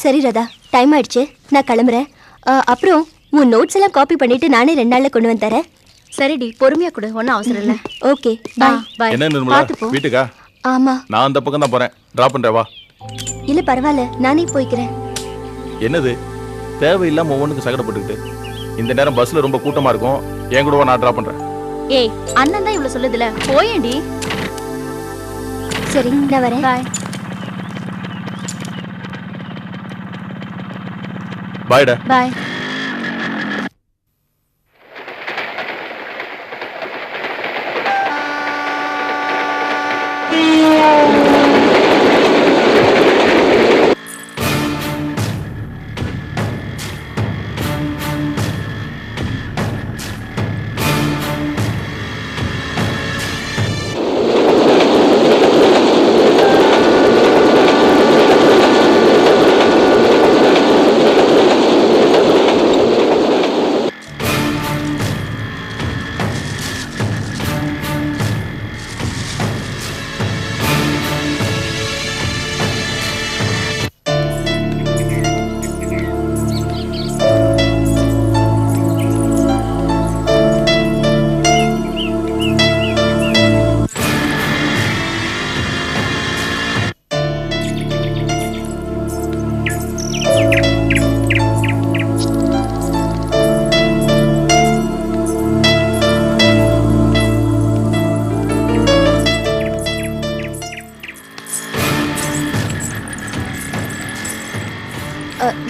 சரி ராதா, டைம் ஆயிடுச்சு, நான் கிளம்புறேன். அப்புறம் உன் நோட்ஸ் எல்லாம் காப்பி பண்ணிட்டு நானே 2 நாள்ல கொண்டு வந்து தரேன். சரிடி, பொறுமையா கொடு, ஒன்றும் அவசரம் இல்லை. ஓகே, பாய். பாய். என்ன நிர்மலா, வீட்டுக்கா? ஆமா. நான் அந்த பக்கம் தான் போறேன், டிராப் பண்றேன் வா. இல்ல பரவாயில்ல, நானே போய்க்கிறேன். என்னது தேவையில்லாம ஒவ்வொன்றுக்கு சகடப்பட்டுக்கிட்டு? இந்த நேரம் பஸ்ல ரொம்ப கூட்டமா இருக்கும், என் கூடவா நான் டிராப் பண்றேன். ஏய், அண்ணன் தான் இவ்வளவு சொல்லுதுல, போயேண்டி. சரி, நான் வரேன். பாய். பாய்டா. பாய்.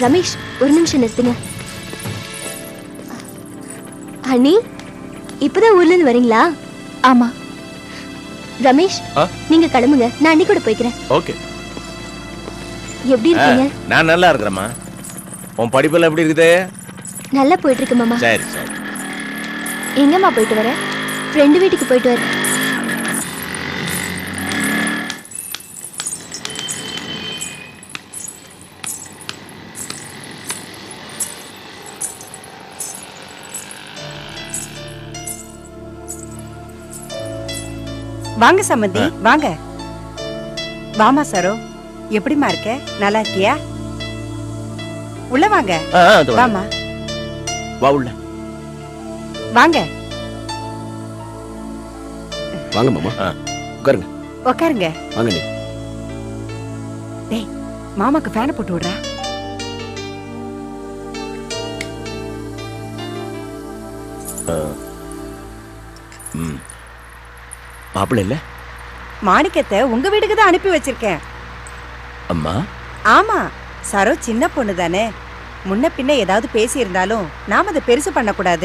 ரமேஷ், ஒரு நிமிஷம் நிறுத்துங்க. அண்ணி, இப்பதான் ஊர்ல இருந்து வரீங்களா? ஆமா. ரமேஷ், நீங்க கிளம்புங்க, நான் அண்ணி கூட போய்க்கிறேன். ஓகே. எப்படி இருக்கீங்க? நான் நல்லா இருக்கிறேம்மா. உன் படிப்பெல்லாம் எப்படி இருக்குது? நல்லா போயிட்டு இருக்கு மாமா. சரி சரி. எங்கம்மா போயிட்டு வர? ஃப்ரெண்டு வீட்டுக்கு போயிட்டு வர. வாங்க சம்மந்தி, வாங்க. வாமா சரோ, எப்படிமா இருக்க? நல்லா இருக்கியா? உள்ள வாங்க. வாமா. வா உள்ள. வாங்க. வாங்க மாமா. உட்காருங்க. உட்காருங்க. வாங்க நீ. டேய், மாமாக்கு ஃபேனை போட்டு விடுறா. மாப்பிள்ள இல்ல? மாணிக்கத்தை உங்க வீட்டுக்கு தான் அனுப்பி வச்சிருக்கேன். அம்மா? ஆமா, சரோ சின்ன பொண்ணு தானே. முன்ன பின்ன ஏதாவது பேசி இருந்தாலும் நாம அதை பெருசு பண்ணக்கூடாது.